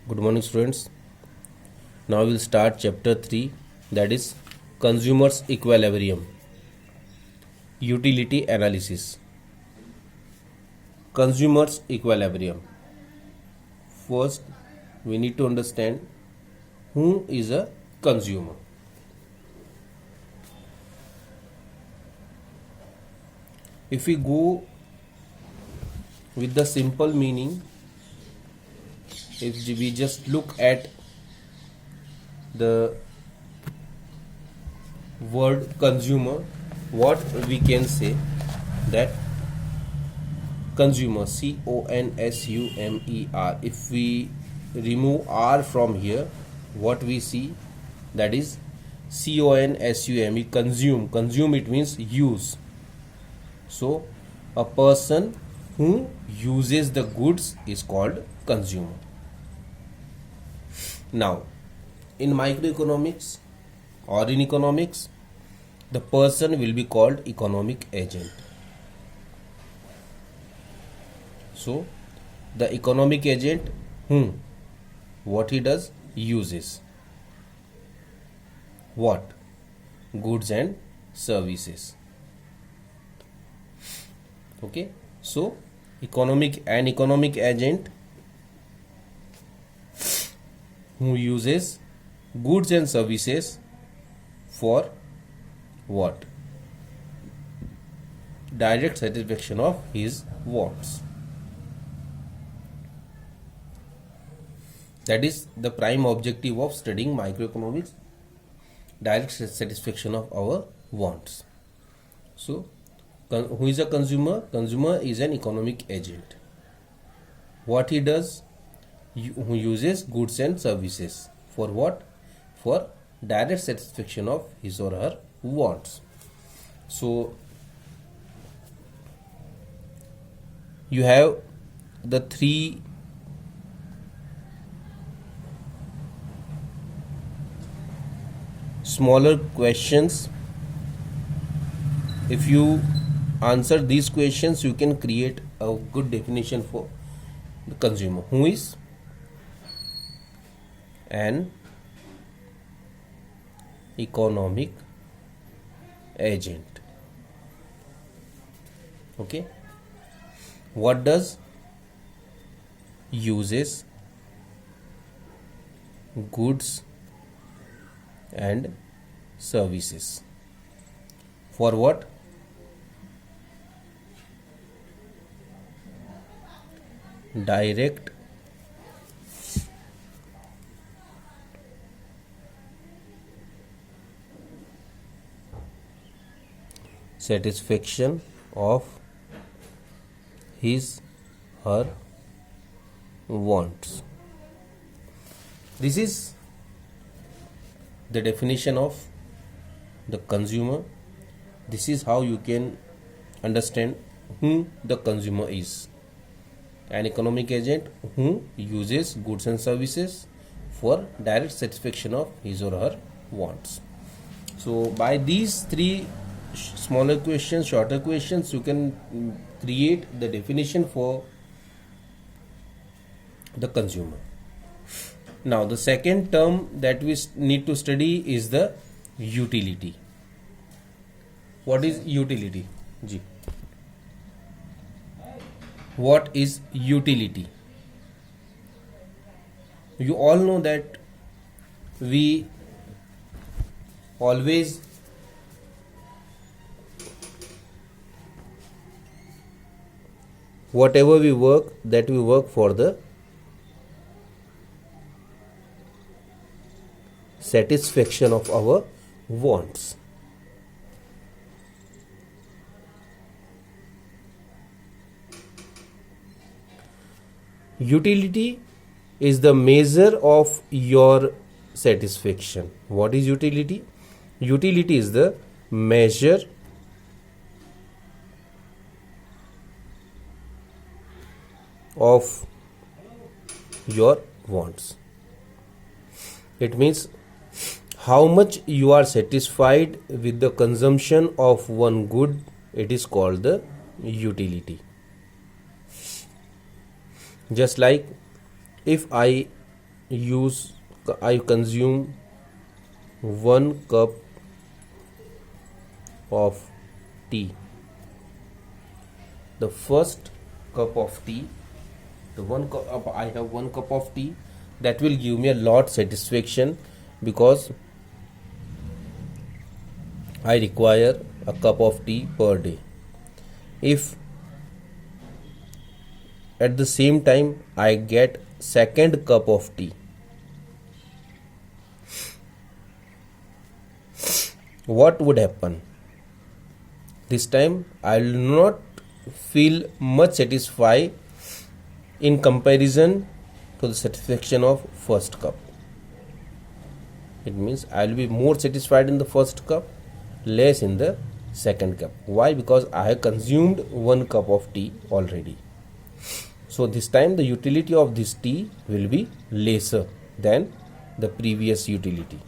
Good morning, students. Now we'll start chapter 3, that is Consumers Equilibrium. Utility Analysis. Consumers Equilibrium. First, we need to understand who is a consumer. If we go with the simple meaning, if we just look at the word consumer, what we can say that consumer, consumer, if we remove r from here, what we see, that is consume. Consume, it means use. So a person who uses the goods is called consumer. Now, in microeconomics or in economics, the person will be called economic agent. So the economic agent, what he does, uses what? Goods and services. Okay, so economic agent who uses goods and services for what? Direct satisfaction of his wants. That is the prime objective of studying microeconomics, direct satisfaction of our wants. So who is a consumer? Consumer is an economic agent. What he does? Who uses goods and services for what? For direct satisfaction of his or her wants. So you have the three smaller questions. If you answer these questions, you can create a good definition for the consumer. Who is an economic agent? Okay, what does? Uses goods and services for what? Direct satisfaction of his her wants. This is the definition of the consumer. This is how you can understand who the consumer is. An economic agent who uses goods and services for direct satisfaction of his or her wants. So by these three smaller questions, shorter questions, you can create the definition for the consumer. Now the second term that we need to study is the utility. What is utility? Ji. What is utility? You all know that we always whatever we work, that we work for the satisfaction of our wants. Utility is the measure of your satisfaction. What is utility? Utility is the measure of your wants. It means how much you are satisfied with the consumption of one good, it is called the utility. Just like if I use I consume 1 cup of tea. The first cup of tea, the 1 cup, I have 1 cup of tea, that will give me a lot satisfaction because I require a cup of tea per day. If at the same time I get second cup of tea, what would happen? This time I will not feel much satisfied in comparison to the satisfaction of first cup. It means I will be more satisfied in the first cup, less in the second cup. Why? Because I have consumed 1 cup of tea already. So this time the utility of this tea will be lesser than the previous utility.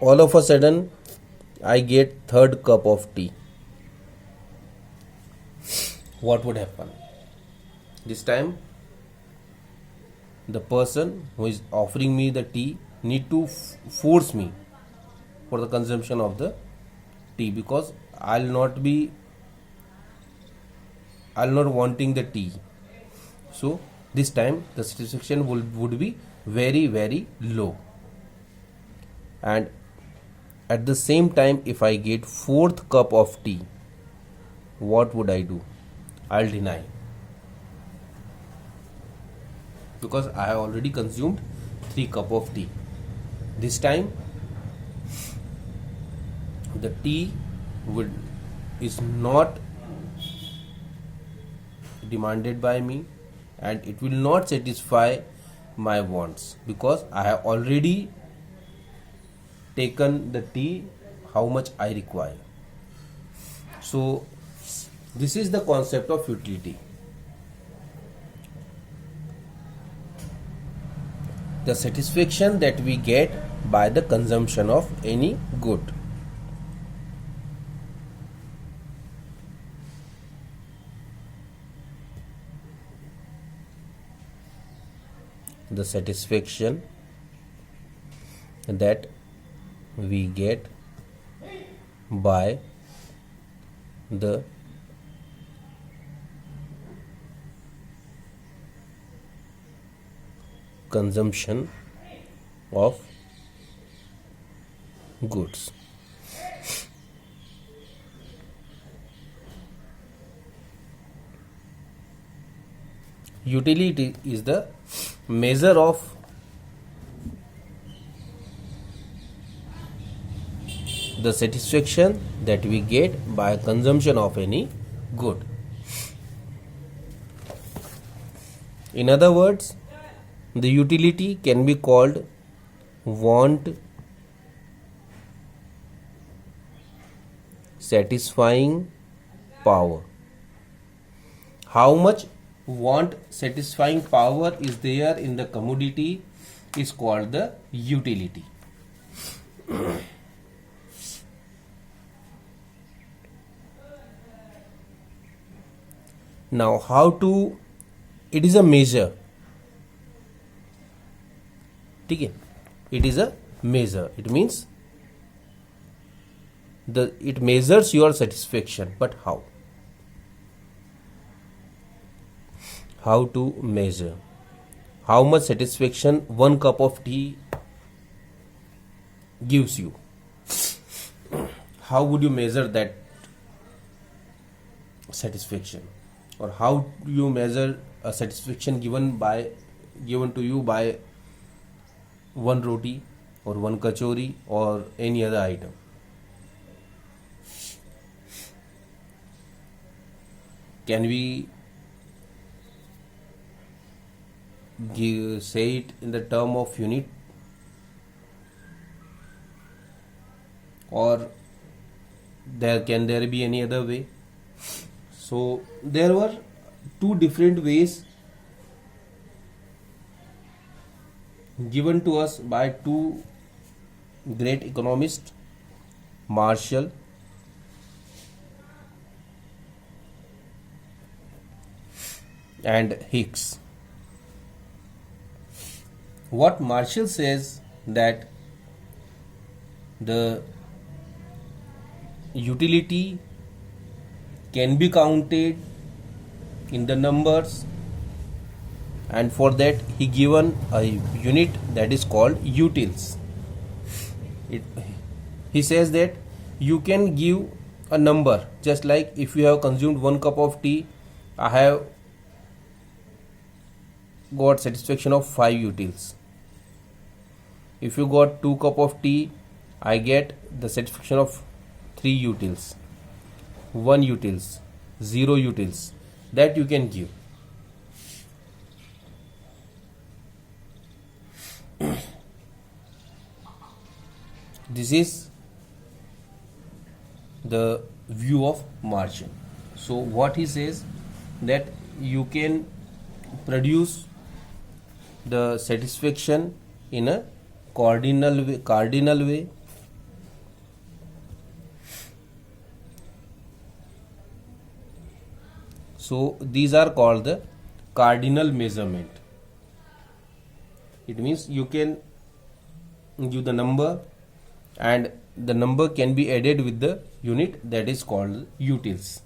All of a sudden I get third cup of tea. What would happen? This time the person who is offering me the tea need to force me for the consumption of the tea, because I'll not wanting the tea. So this time the satisfaction would be very, very low. And at the same time, if I get fourth cup of tea, what would I do? I'll deny, because I have already consumed 3 cup of tea. This time the tea is not demanded by me, and it will not satisfy my wants, because I have already taken the tea how much I require. So this is the concept of utility. The satisfaction that we get by the consumption of any good. The satisfaction that we get by the consumption of goods. Utility is the measure of the satisfaction that we get by consumption of any good. In other words, the utility can be called want satisfying power. How much want satisfying power is there in the commodity is called the utility. Now, it is a measure. Okay? It is a measure. It means it measures your satisfaction. But how? How to measure? How much satisfaction 1 cup of tea gives you? How would you measure that satisfaction? Or how do you measure a satisfaction given to you by 1 roti or 1 kachori or any other item? Can we say it in the term of unit, or can there be any other way? So there were 2 different ways given to us by 2 great economists, Marshall and Hicks. what Marshall says, that the utility can be counted in the numbers, and for that he given a unit that is called utils. He says that you can give a number, just like if you have consumed 1 cup of tea, I have got satisfaction of 5 utils. If you got 2 cup of tea, I get the satisfaction of 3 utils, 1 utils, 0 utils, that you can give. This is the view of Marshall. So what he says, that you can produce the satisfaction in a cardinal way. So these are called the cardinal measurement. It means you can give the number, and the number can be added with the unit that is called utils.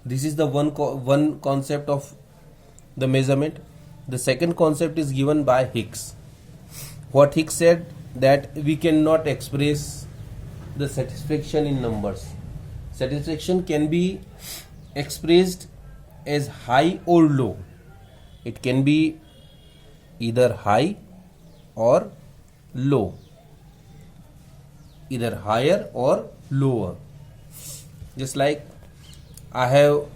This is the one concept of the measurement. The second concept is given by Hicks. What Hicks said, that we cannot express the satisfaction in numbers. Satisfaction can be expressed as high or low. It can be either high or low, either higher or lower. Just like I have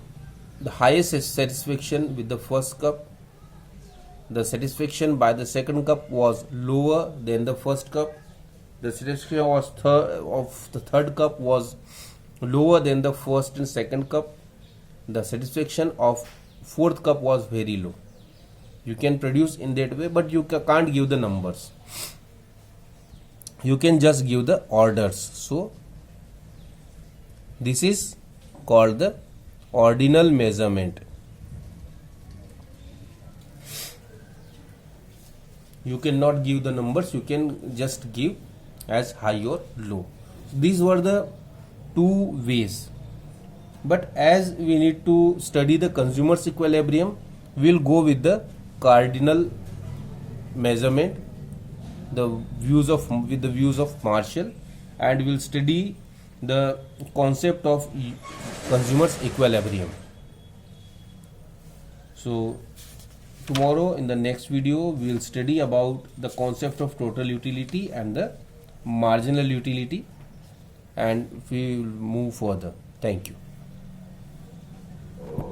the highest satisfaction with the first cup, the satisfaction by the second cup was lower than the first cup, the satisfaction of the third cup was lower than the first and second cup, the satisfaction of fourth cup was very low. You can produce in that way, but you can't give the numbers. You can just give the orders. So this is called the ordinal measurement. You cannot give the numbers, you can just give as high or low. These were the two ways. But as we need to study the consumer's equilibrium, we'll go with the cardinal measurement, with the views of Marshall, and we'll study the concept of consumer's equilibrium. So tomorrow in the next video we'll study about the concept of total utility and the marginal utility, and we will move further. Thank you.